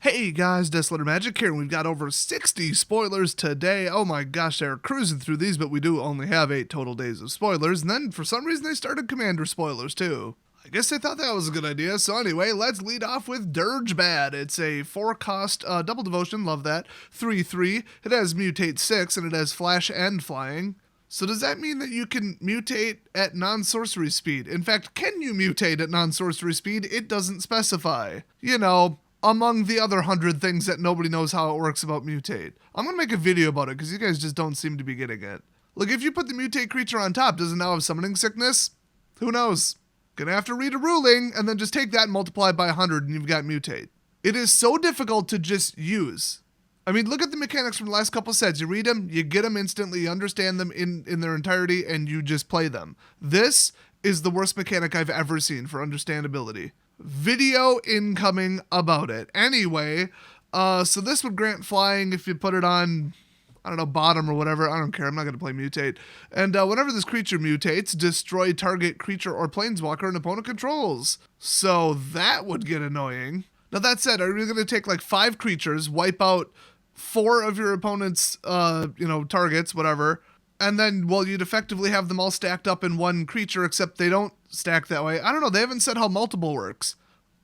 Hey guys, Desolator Magic here, and we've got over 60 spoilers today. Oh my gosh, they're cruising through these, but we do only have 8 total days of spoilers, and then for some reason they started Commander spoilers too. I guess they thought that was a good idea, so anyway, let's lead off with Dirge Bad. It's a 4-cost double devotion, love that, 3/3, it has Mutate 6, and it has Flash and Flying. So does that mean that you can mutate at non-sorcery speed? In fact, can you mutate at non-sorcery speed? It doesn't specify. You know, among the other 100 things that nobody knows how it works about mutate. I'm going to make a video about it because you guys just don't seem to be getting it. Look, if you put the mutate creature on top, does it now have summoning sickness? Who knows? Gonna have to read a ruling and then just take that and multiply it by 100 and you've got mutate. It is so difficult to just use. I mean, look at the mechanics from the last couple sets. You read them, you get them instantly, you understand them in their entirety, and you just play them. This is the worst mechanic I've ever seen for understandability. Video incoming about it. Anyway, so this would grant flying if you put it on, I don't know, bottom or whatever. I don't care. I'm not going to play mutate. And whenever this creature mutates, destroy target creature or planeswalker an opponent controls. So that would get annoying. Now that said, are you going to take like 5 creatures, wipe out 4 of your opponent's, targets, whatever, and then, well, you'd effectively have them all stacked up in one creature, except they don't stack that way. I don't know, they haven't said how multiple works.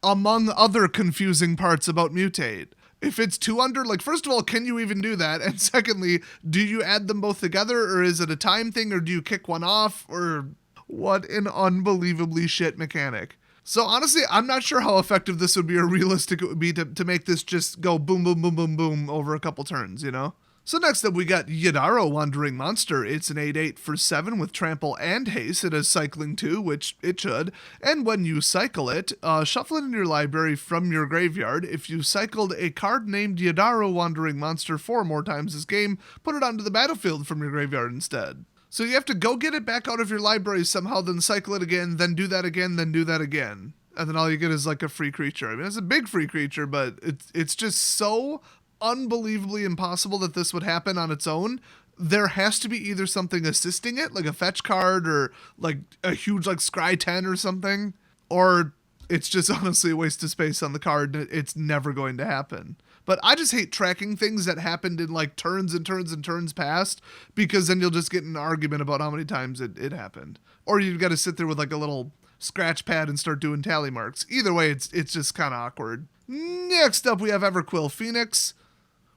Among other confusing parts about mutate. If it's 2 under, like, first of all, can you even do that? And secondly, do you add them both together, or is it a time thing, or do you kick one off, or what an unbelievably shit mechanic. So honestly, I'm not sure how effective this would be or realistic it would be to make this just go boom, boom, boom, boom, boom over a couple turns, you know? So next up we got Yidaro Wandering Monster. It's an 8/8 for 7 with Trample and Haste. It has Cycling 2, which it should. And when you cycle it, shuffle it in your library from your graveyard. If you cycled a card named Yidaro Wandering Monster 4 more times this game, put it onto the battlefield from your graveyard instead. So you have to go get it back out of your library somehow, then cycle it again, then do that again, then do that again. And then all you get is like a free creature. I mean, it's a big free creature, but it's just so unbelievably impossible that this would happen on its own. There has to be either something assisting it, like a fetch card or like a huge like Scry 10 or something, or it's just honestly a waste of space on the card. It's never going to happen. But I just hate tracking things that happened in like turns and turns and turns past, because then you'll just get in an argument about how many times it happened. Or you've got to sit there with like a little scratch pad and start doing tally marks. Either way, it's just kind of awkward. Next up, we have Everquill Phoenix.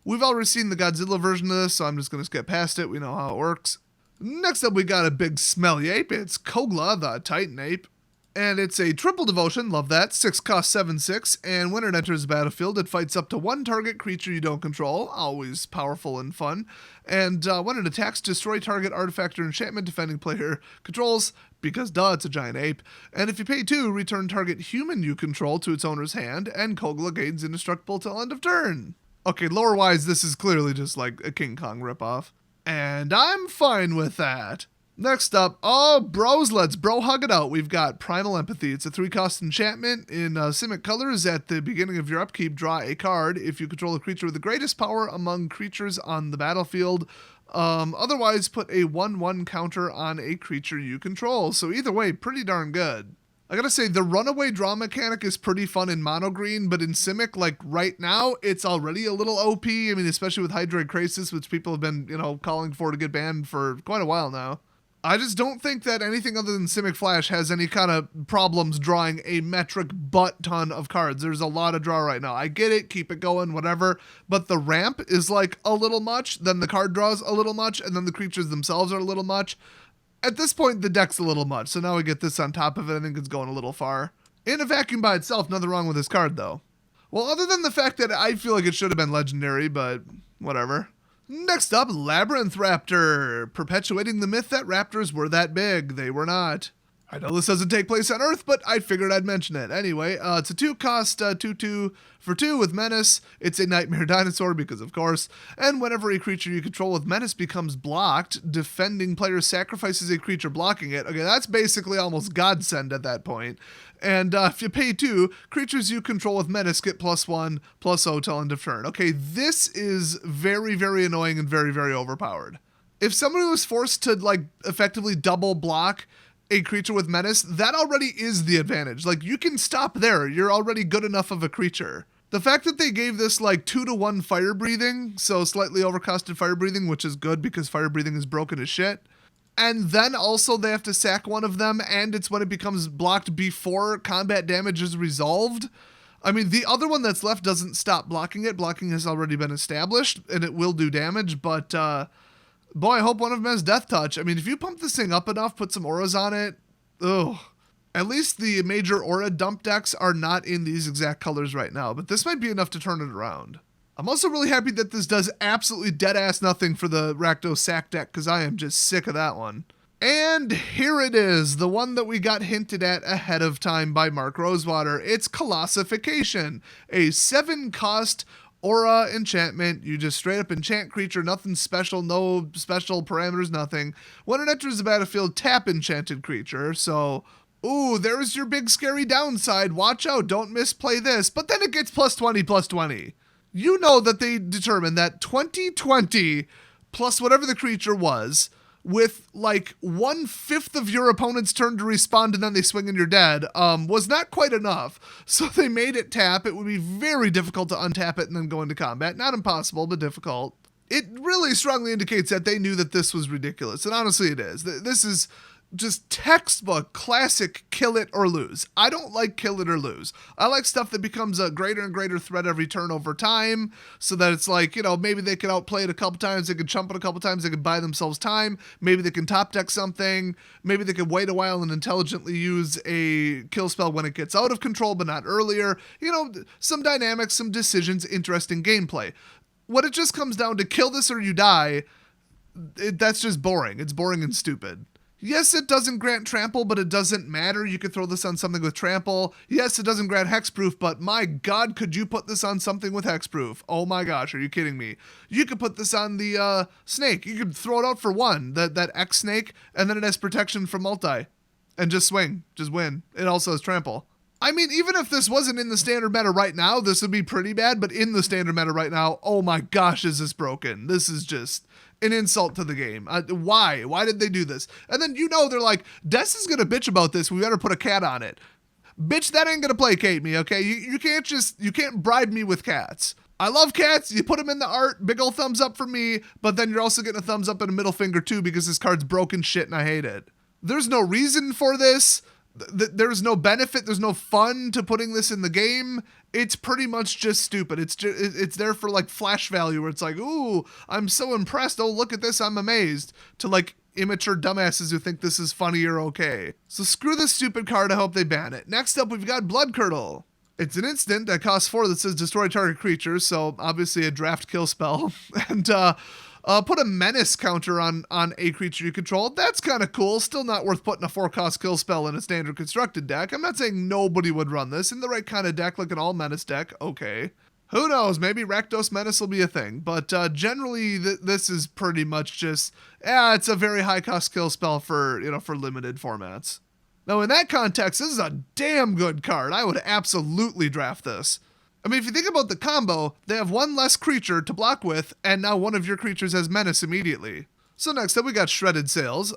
We've already seen the Godzilla version of this, so I'm just going to skip past it. We know how it works. Next up, we got a big smelly ape. It's Kogla, the Titan Ape. And it's a triple devotion, love that, 6 cost 7/6, and when it enters the battlefield, it fights up to 1 target creature you don't control, always powerful and fun. And when it attacks, destroy target artifact or enchantment defending player controls, because duh, it's a giant ape. And if you pay 2, return target human you control to its owner's hand, and Kogla gains indestructible till end of turn. Okay, lore-wise, this is clearly just like a King Kong ripoff. And I'm fine with that. Next up, bros, let's bro hug it out. We've got Primal Empathy. It's a 3-cost enchantment in Simic colors. At the beginning of your upkeep, draw a card. If you control a creature with the greatest power among creatures on the battlefield, otherwise put a 1/1 counter on a creature you control. So either way, pretty darn good. I gotta say, the runaway draw mechanic is pretty fun in mono green, but in Simic, like right now, it's already a little OP. I mean, especially with Hydroid Crisis, which people have been, calling for to get banned for quite a while now. I just don't think that anything other than Simic Flash has any kind of problems drawing a metric butt ton of cards. There's a lot of draw right now. I get it, keep it going, whatever, but the ramp is like a little much, then the card draws a little much, and then the creatures themselves are a little much. At this point, the deck's a little much, so now we get this on top of it. I think it's going a little far. In a vacuum by itself, nothing wrong with this card, though. Well, other than the fact that I feel like it should have been legendary, but whatever. Next up, Labyrinth Raptor, perpetuating the myth that raptors were that big. They were not. I know this doesn't take place on Earth, but I figured I'd mention it. Anyway, it's a 2-cost 2/2 for 2 with Menace. It's a Nightmare Dinosaur, because of course. And whenever a creature you control with Menace becomes blocked, defending player sacrifices a creature blocking it. Okay, that's basically almost Godsend at that point. And if you pay 2, creatures you control with Menace get +1/+0 till end of turn. Okay, this is very, very annoying and very, very overpowered. If somebody was forced to, effectively double block a creature with Menace, that already is the advantage. Like, you can stop there. You're already good enough of a creature. The fact that they gave this like 2-to-1 fire breathing, so slightly overcosted fire breathing, which is good because fire breathing is broken as shit. And then also they have to sack one of them, and it's when it becomes blocked before combat damage is resolved. I mean, the other one that's left doesn't stop blocking it. Blocking has already been established, and it will do damage, but boy, I hope one of them has Death Touch. I mean, if you pump this thing up enough, put some auras on it, ugh. At least the major aura dump decks are not in these exact colors right now, but this might be enough to turn it around. I'm also really happy that this does absolutely dead-ass nothing for the Rakdos sack deck, because I am just sick of that one. And here it is, the one that we got hinted at ahead of time by Mark Rosewater. It's Colossification, a 7-cost aura enchantment. You just straight up enchant creature, nothing special, no special parameters, nothing. When it enters the battlefield, tap enchanted creature, so... Ooh, there's your big scary downside. Watch out, don't misplay this. But then it gets +20/+20. You know that they determined that 2020 plus whatever the creature was, with like 1/5 of your opponent's turn to respond and then they swing and you're dead, was not quite enough. So they made it tap. It would be very difficult to untap it and then go into combat. Not impossible, but difficult. It really strongly indicates that they knew that this was ridiculous. And honestly, it is. This is just textbook classic kill it or lose. I don't like kill it or lose. I like stuff that becomes a greater and greater threat every turn over time, so that it's like, you know, maybe they can outplay it a couple times, they can chump it a couple times, they can buy themselves time, maybe they can top deck something, maybe they can wait a while and intelligently use a kill spell when it gets out of control but not earlier. You know, some dynamics, some decisions, interesting gameplay. When it just comes down to kill this or you die, that's just boring. It's boring and stupid. Yes, it doesn't grant trample, but it doesn't matter. You could throw this on something with trample. Yes, it doesn't grant hexproof, but my god, could you put this on something with hexproof? Oh my gosh, are you kidding me? You could put this on the snake. You could throw it out for one, that X snake, and then it has protection from multi. And just swing, just win. It also has trample. I mean, even if this wasn't in the standard meta right now, this would be pretty bad, but in the standard meta right now, oh my gosh, is this broken? This is just an insult to the game. Why? Why did they do this? And then, you know, they're like, Des is going to bitch about this. We better put a cat on it. Bitch, that ain't going to placate me, okay? You can't bribe me with cats. I love cats. You put them in the art, big ol' thumbs up for me, but then you're also getting a thumbs up and a middle finger too because this card's broken shit and I hate it. There's no reason for this. There's no benefit, there's no fun to putting this in the game. It's pretty much just stupid. It's there for like flash value where it's like, ooh, I'm so impressed. Oh, look at this, I'm amazed. To like immature dumbasses who think this is funny or okay. So screw this stupid card, I hope they ban it. Next up, we've got Blood Curdle. It's an instant that costs 4 that says destroy target creature, so obviously a draft kill spell. And put a menace counter on a creature you control. That's kind of cool. Still not worth putting a 4-cost kill spell in a standard constructed deck. I'm not saying nobody would run this. In the right kind of deck, like an all-menace deck, okay. Who knows? Maybe Rakdos Menace will be a thing. But generally, this is pretty much just, it's a very high-cost kill spell for, you know, for limited formats. Now, in that context, this is a damn good card. I would absolutely draft this. I mean, if you think about the combo, they have one less creature to block with, and now one of your creatures has menace immediately. So next up, we got Shredded Sails.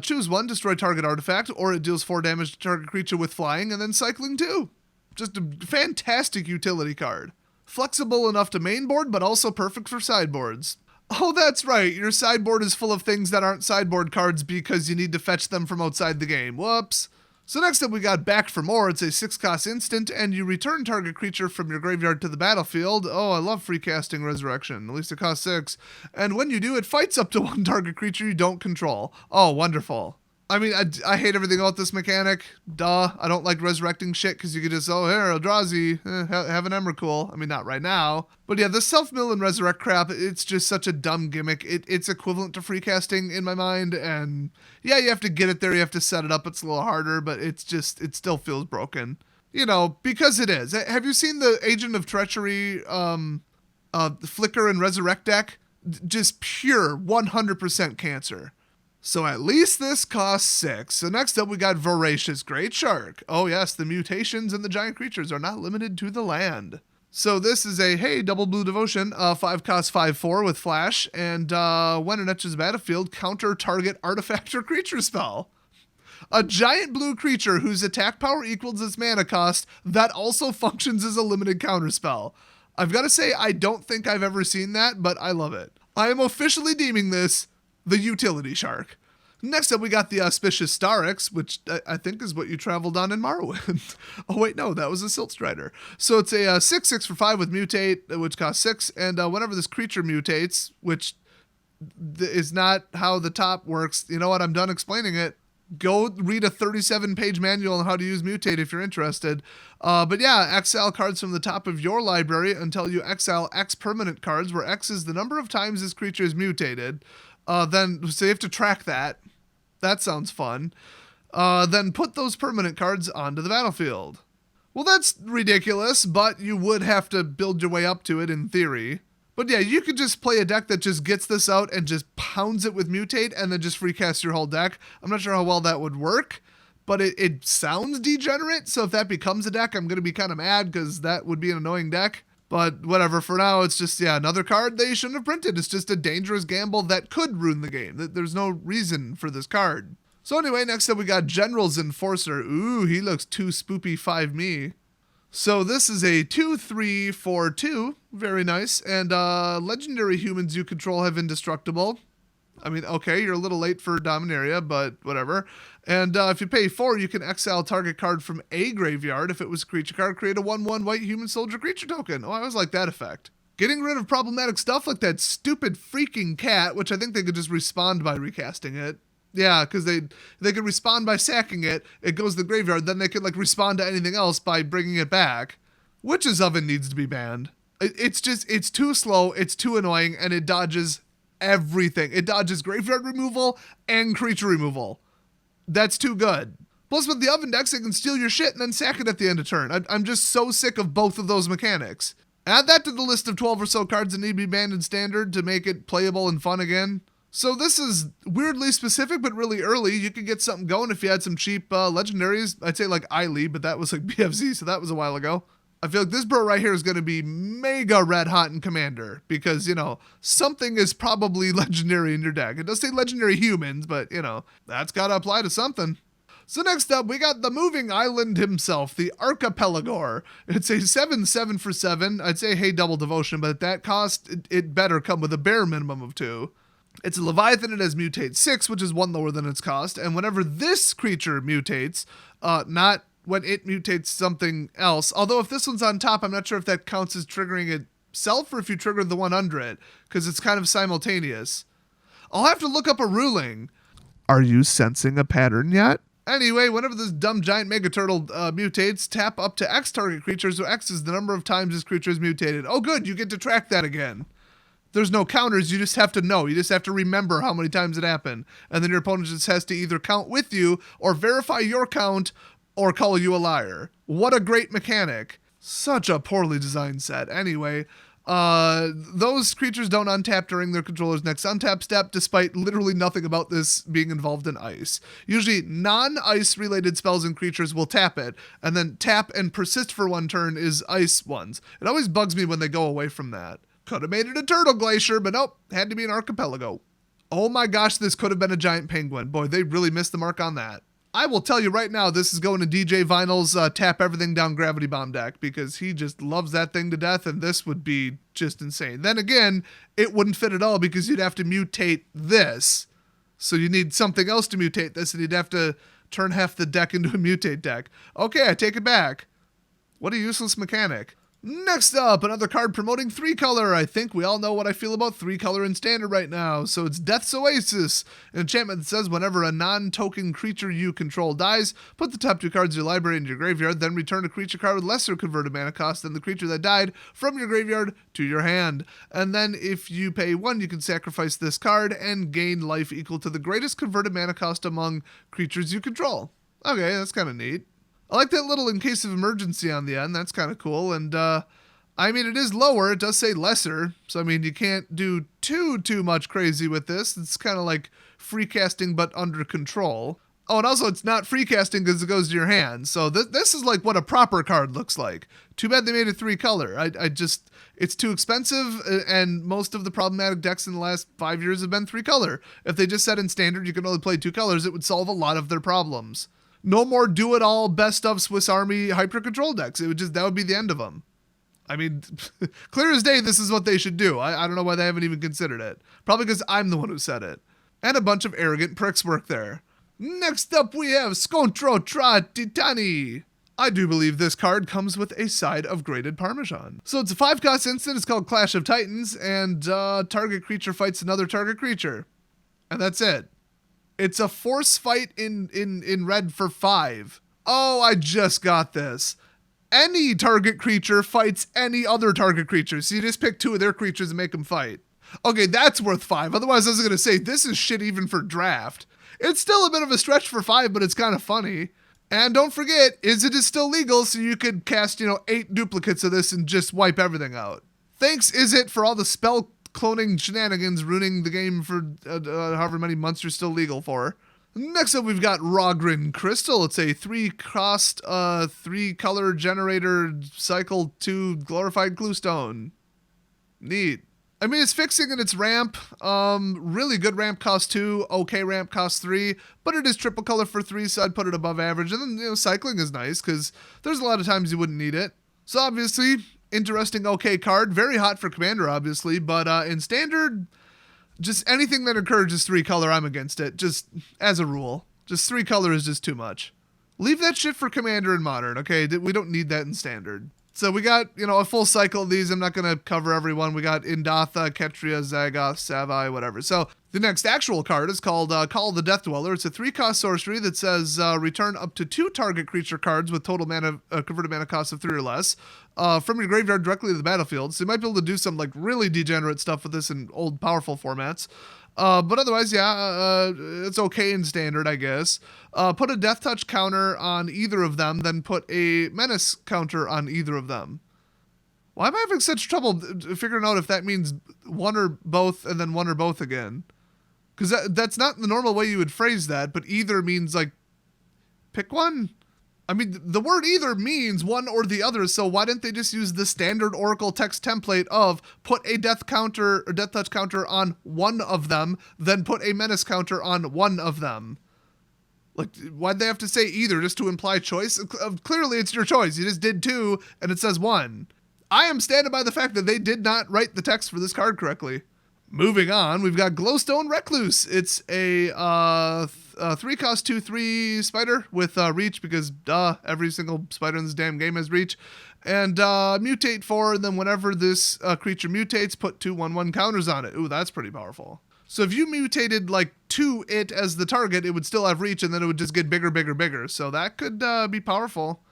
Choose one, destroy target artifact, or it deals 4 damage to target creature with flying, and then cycling 2. Just a fantastic utility card. Flexible enough to mainboard, but also perfect for sideboards. Oh, that's right, your sideboard is full of things that aren't sideboard cards because you need to fetch them from outside the game. Whoops. So next up we got Back for More. It's a 6-cost instant, and you return target creature from your graveyard to the battlefield. Oh, I love free casting Resurrection. At least it costs 6. And when you do, it fights up to 1 target creature you don't control. Oh, wonderful. I mean, I hate everything about this mechanic. Duh. I don't like resurrecting shit because you could just, oh, here, Eldrazi, have an Emrakul. I mean, not right now. But yeah, the self-mill and resurrect crap, it's just such a dumb gimmick. It's equivalent to free casting in my mind. And yeah, you have to get it there. You have to set it up. It's a little harder, but it still feels broken. You know, because it is. Have you seen the Agent of Treachery Flicker and Resurrect deck? Just pure 100% cancer. So at least this costs 6. So next up we got Voracious Great Shark. Oh yes, the mutations and the giant creatures are not limited to the land. So this is a, hey, double blue devotion, 5 cost 5/4 with flash, and when it enters the battlefield, counter target artifact or creature spell. A giant blue creature whose attack power equals its mana cost that also functions as a limited counterspell. I've got to say, I don't think I've ever seen that, but I love it. I am officially deeming this the utility shark. Next up, we got the Auspicious Starix, which I think is what you traveled on in Morrowind. Oh, wait, no, that was a Silt Strider. So it's a 6/6 for 5 with Mutate, which costs 6, and whenever this creature mutates, which is not how the top works, you know what, I'm done explaining it. Go read a 37-page manual on how to use Mutate if you're interested. But yeah, exile cards from the top of your library until you exile X permanent cards, where X is the number of times this creature is mutated. So you have to track that. That sounds fun. Then put those permanent cards onto the battlefield. Well, that's ridiculous, but you would have to build your way up to it in theory. But yeah, you could just play a deck that just gets this out and just pounds it with Mutate and then just free cast your whole deck. I'm not sure how well that would work, but it sounds degenerate. So if that becomes a deck, I'm going to be kind of mad because that would be an annoying deck. But whatever, for now, it's just, yeah, another card they shouldn't have printed. It's just a dangerous gamble that could ruin the game. There's no reason for this card. So anyway, next up we got General's Enforcer. Ooh, he looks too spoopy 5-me. So this is a 2/3 for 2. Very nice. And legendary humans you control have indestructible. I mean, okay, you're a little late for Dominaria, but whatever. And if you pay 4, you can exile target card from a graveyard. If it was a creature card, create a 1/1 white human soldier creature token. Oh, I always like that effect. Getting rid of problematic stuff like that stupid freaking cat, which I think they could just respond by recasting it. Yeah, because they could respond by sacking it. It goes to the graveyard. Then they could respond to anything else by bringing it back. Witch's Oven needs to be banned. It's too slow. It's too annoying, and it dodges everything. It dodges graveyard removal and creature removal. That's too good. Plus, with the Oven decks, it can steal your shit and then sack it at the end of turn. I'm just so sick of both of those mechanics. Add that to the list of 12 or so cards that need to be banned in Standard to make it playable and fun again. So this is weirdly specific, but really early. You could get something going if you had some cheap legendaries. I'd say Eiley, but that was BFZ, so that was a while ago. I feel like this bro right here is going to be mega red hot in Commander because, something is probably legendary in your deck. It does say legendary humans, but, that's got to apply to something. So next up, we got the moving island himself, the Archipelagore. It's a 7/7 for 7. I'd say, hey, double devotion, but at that cost, it better come with a bare minimum of 2. It's a Leviathan. It has Mutate 6, which is 1 lower than its cost. And whenever this creature mutates, not when it mutates something else. Although if this one's on top, I'm not sure if that counts as triggering itself or if you trigger the one under it, because it's kind of simultaneous. I'll have to look up a ruling. Are you sensing a pattern yet? Anyway, whenever this dumb giant mega turtle mutates, tap up to X target creature, so X is the number of times this creature is mutated. Oh good, you get to track that again. There's no counters, you just have to know. You just have to remember how many times it happened. And then your opponent just has to either count with you or verify your count or call you a liar. What a great mechanic. Such a poorly designed set. Anyway, those creatures don't untap during their controller's next untap step, despite literally nothing about this being involved in ice. Usually, non-ice related spells and creatures will tap it, and then tap and persist for 1 turn is ice ones. It always bugs me when they go away from that. Could have made it a turtle glacier, but nope, had to be an archipelago. Oh my gosh, this could have been a giant penguin. Boy, they really missed the mark on that. I will tell you right now, this is going to DJ Vinyl's tap everything down Gravity Bomb deck because he just loves that thing to death, and this would be just insane. Then again, it wouldn't fit at all because you'd have to mutate this. So you need something else to mutate this, and you'd have to turn half the deck into a mutate deck. Okay, I take it back. What a useless mechanic. Next up, another card promoting 3-color. I think we all know what I feel about 3-color in Standard right now. So it's Death's Oasis, an enchantment that says whenever a non-token creature you control dies, put the top 2 cards of your library into your graveyard, then return a creature card with lesser converted mana cost than the creature that died from your graveyard to your hand. And then if you pay 1, you can sacrifice this card and gain life equal to the greatest converted mana cost among creatures you control. Okay, that's kind of neat. I like that little in case of emergency on the end. That's kind of cool. And, I mean, it is lower. It does say lesser. So, I mean, you can't do too much crazy with this. It's kind of like free casting, but under control. Oh, and also it's not free casting because it goes to your hand. So this is like what a proper card looks like. Too bad they made it 3-color. It's too expensive, and most of the problematic decks in the last 5 years have been 3-color. If they just said in standard you can only play 2 colors, it would solve a lot of their problems. No more do-it-all best of Swiss Army hyper control decks. That would be the end of them. I mean, clear as day, this is what they should do. I don't know why they haven't even considered it. Probably because I'm the one who said it. And a bunch of arrogant pricks work there. Next up we have Scontro Tra Titani. I do believe this card comes with a side of grated Parmesan. So it's a 5-cost instant, it's called Clash of Titans, and target creature fights another target creature. And that's it. It's a force fight in red for 5. Oh, I just got this. Any target creature fights any other target creature. So you just pick 2 of their creatures and make them fight. Okay, that's worth 5. Otherwise, I was going to say, this is shit even for draft. It's still a bit of a stretch for 5, but it's kind of funny. And don't forget, Izzet is still legal, so you could cast, 8 duplicates of this and just wipe everything out. Thanks, Izzet, for all the spell cloning shenanigans ruining the game for however many months you're still legal for. Next up, we've got Rogrin Crystal. It's a 3-cost, 3-color generator cycle 2 glorified Gluestone. Neat. I mean, it's fixing and it's ramp. Really good ramp cost 2, okay ramp cost 3, but it is triple color for 3, so I'd put it above average. And then, cycling is nice because there's a lot of times you wouldn't need it. So obviously, interesting okay card. Very hot for Commander, obviously, but in Standard, just anything that encourages 3-color, I'm against it, just as a rule. Just 3-color is just too much. Leave that shit for Commander and Modern, okay? We don't need that in Standard. So we got, a full cycle of these. I'm not going to cover everyone. We got Indatha, Ketria, Zagoth, Savai, whatever. So the next actual card is called Call of the Death Dweller. It's a 3-cost sorcery that says return up to 2 target creature cards with total mana converted mana cost of 3 or less from your graveyard directly to the battlefield. So you might be able to do some like really degenerate stuff with this in old powerful formats. But otherwise, yeah, it's okay in Standard, I guess. Put a Death Touch counter on either of them, then put a Menace counter on either of them. Why am I having such trouble figuring out if that means one or both and then one or both again? Because that's not the normal way you would phrase that, but either means, like, pick one? I mean, the word either means one or the other, so why didn't they just use the standard Oracle text template of put a death counter or death touch counter on one of them, then put a menace counter on one of them? Like, why'd they have to say either just to imply choice? Clearly, it's your choice. You just did 2, and it says 1. I am standing by the fact that they did not write the text for this card correctly. Moving on, we've got Glowstone Recluse. It's a 3-cost 2/3 spider with reach because, every single spider in this damn game has reach. And mutate 4, and then whenever this creature mutates, put 2 1/1 counters on it. Ooh, that's pretty powerful. So if you mutated, like, to it as the target, it would still have reach, and then it would just get bigger, bigger, bigger. So that could be powerful.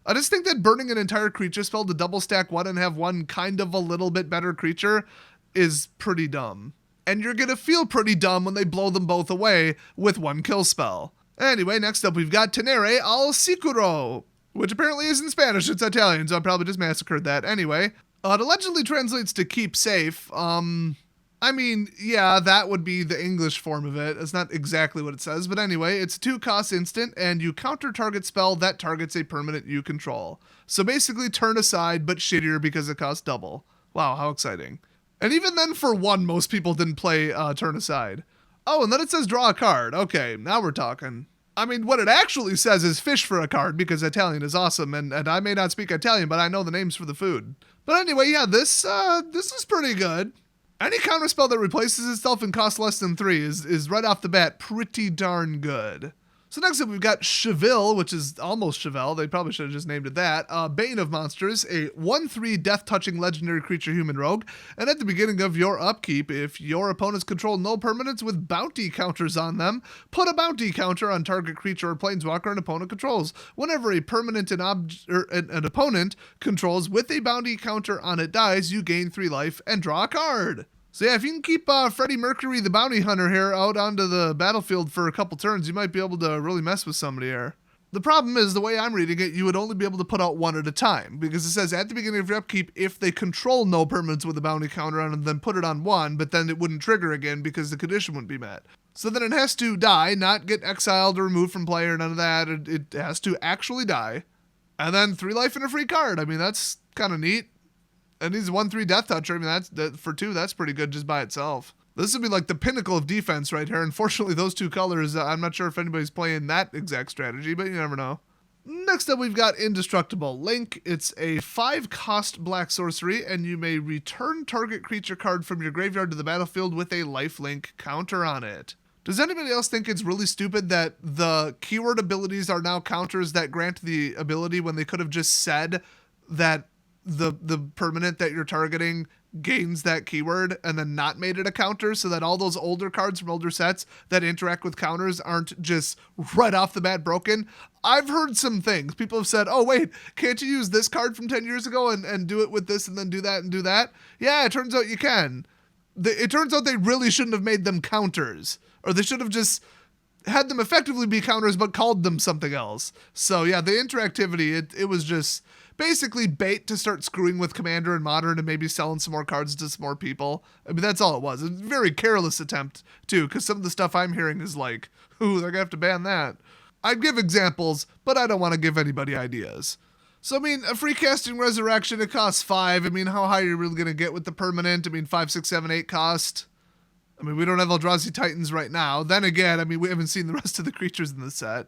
I just think that burning an entire creature spell to double stack 1 and have one kind of a little bit better creature is pretty dumb. And you're gonna feel pretty dumb when they blow them both away with 1 kill spell. Anyway, next up we've got Tenere al Sicuro, which apparently is in Spanish. It's Italian, so I probably just massacred that. Anyway, it allegedly translates to keep safe. I mean, yeah, that would be the English form of it. It's not exactly what it says, but anyway, it's a 2-cost instant, and you counter target spell that targets a permanent you control. So basically turn aside, but shittier because it costs double. Wow, how exciting. And even then for 1, most people didn't play turn aside. Oh, and then it says draw a card. Okay, now we're talking. I mean, what it actually says is fish for a card because Italian is awesome, and I may not speak Italian, but I know the names for the food. But anyway, yeah, this is pretty good. Any counterspell that replaces itself and costs less than 3 is right off the bat pretty darn good. So next up we've got Chevill, which is almost Chevill. They probably should have just named it that. Bane of Monsters, a 1/3 death-touching legendary creature human rogue. And at the beginning of your upkeep, if your opponents control no permanents with bounty counters on them, put a bounty counter on target creature or planeswalker an opponent controls. Whenever a permanent an opponent controls with a bounty counter on it dies, you gain 3 life and draw a card. So yeah, if you can keep Freddie Mercury, the bounty hunter here, out onto the battlefield for a couple turns, you might be able to really mess with somebody here. The problem is, the way I'm reading it, you would only be able to put out 1 at a time, because it says at the beginning of your upkeep, if they control no permanents with a bounty counter on them, then put it on 1, but then it wouldn't trigger again because the condition wouldn't be met. So then it has to die, not get exiled or removed from play or none of that. It has to actually die. And then 3 life and a free card. I mean, that's kind of neat. And he's 1/3 Death Toucher. I mean, that for 2, that's pretty good just by itself. This would be like the pinnacle of defense right here. Unfortunately, those 2 colors, I'm not sure if anybody's playing that exact strategy, but you never know. Next up, we've got Indestructible Link. It's a 5-cost black sorcery, and you may return target creature card from your graveyard to the battlefield with a lifelink counter on it. Does anybody else think it's really stupid that the keyword abilities are now counters that grant the ability when they could have just said that the permanent that you're targeting gains that keyword and then not made it a counter, so that all those older cards from older sets that interact with counters aren't just right off the bat broken? I've heard some things. People have said, oh wait, can't you use this card from 10 years ago and do it with this and then do that and do that? Yeah, it turns out you can. It turns out they really shouldn't have made them counters. Or they should have just had them effectively be counters but called them something else. So yeah, the interactivity, it was just basically bait to start screwing with Commander and Modern and maybe selling some more cards to some more people. I mean, that's all it was. It was a very careless attempt, too, because some of the stuff I'm hearing is like, ooh, they're going to have to ban that. I'd give examples, but I don't want to give anybody ideas. So, I mean, a free casting Resurrection, it costs 5. I mean, how high are you really going to get with the permanent? I mean, 5, 6, 7, 8 cost. I mean, we don't have Eldrazi Titans right now. Then again, I mean, we haven't seen the rest of the creatures in the set.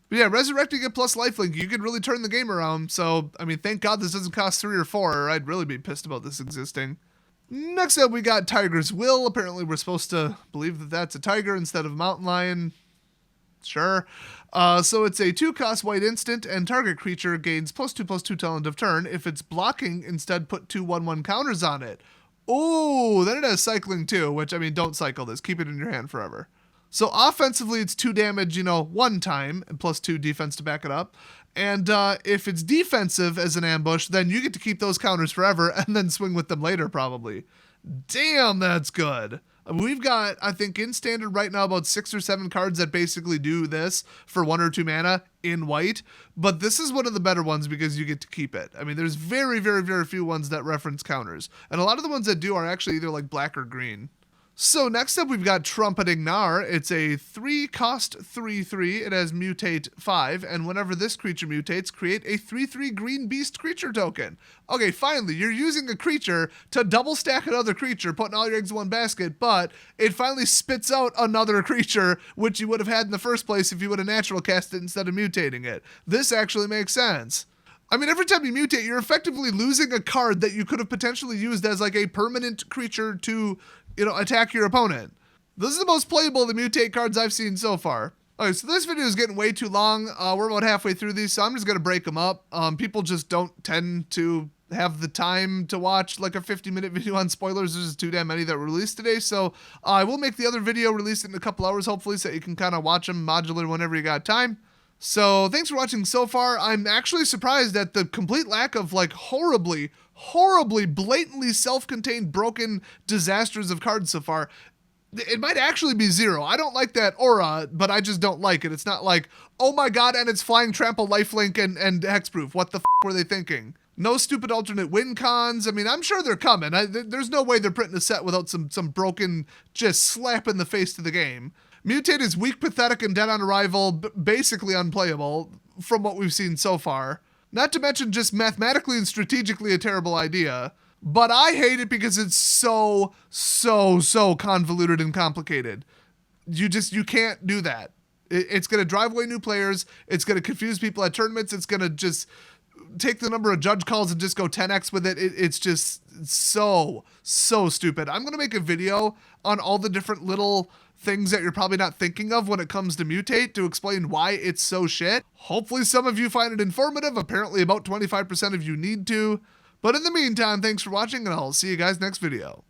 But yeah, resurrecting it plus lifelink, you could really turn the game around. So, I mean, thank God this doesn't cost 3 or 4, or I'd really be pissed about this existing. Next up, we got Tiger's Will. Apparently, we're supposed to believe that that's a tiger instead of a mountain lion. Sure. So it's a 2-cost white instant, and target creature gains +2/+2 till end of turn. If it's blocking, instead put 2 1/1 counters on it. Oh, then it has cycling too, which, I mean, don't cycle this. Keep it in your hand forever. So offensively, it's 2 damage, 1 time, and +2 defense to back it up. And if it's defensive as an ambush, then you get to keep those counters forever and then swing with them later, probably. Damn, that's good. We've got, I think, in standard right now about 6 or 7 cards that basically do this for 1 or 2 mana in white. But this is one of the better ones because you get to keep it. I mean, there's very, very, very few ones that reference counters. And a lot of the ones that do are actually either like black or green. So next up, we've got Trumpeting Gnar. It's a 3-cost 3/3. It has Mutate 5, and whenever this creature mutates, create a 3/3 green beast creature token. Okay, finally, you're using a creature to double stack another creature, putting all your eggs in one basket, but it finally spits out another creature, which you would have had in the first place if you would have natural cast it instead of mutating it. This actually makes sense. I mean, every time you mutate, you're effectively losing a card that you could have potentially used as like a permanent creature to, attack your opponent. This is the most playable of the mutate cards I've seen so far. Okay, so this video is getting way too long. We're about halfway through these, so I'm just going to break them up. People just don't tend to have the time to watch like a 50-minute video on spoilers. There's just too damn many that were released today, so I will make the other video, release it in a couple hours, hopefully, so that you can kind of watch them modular whenever you got time. So thanks for watching so far. I'm actually surprised at the complete lack of like horribly, blatantly self-contained, broken disasters of cards so far. It might actually be 0. I don't like that aura, but I just don't like it. It's not like, oh my god, and it's flying trample, lifelink, and hexproof. What the f were they thinking? No stupid alternate win cons. I mean, I'm sure they're coming. There's no way they're printing a set without some broken, just slap in the face to the game. Mutate is weak, pathetic, and dead on arrival, basically unplayable from what we've seen so far. Not to mention just mathematically and strategically a terrible idea. But I hate it because it's so convoluted and complicated. You can't do that. It's going to drive away new players. It's going to confuse people at tournaments. It's going to just take the number of judge calls and just go 10x with it. It's just so stupid. I'm going to make a video on all the different little things that you're probably not thinking of when it comes to mutate to explain why it's so shit. Hopefully some of you find it informative. Apparently about 25% of you need to. But in the meantime, thanks for watching, and I'll see you guys next video.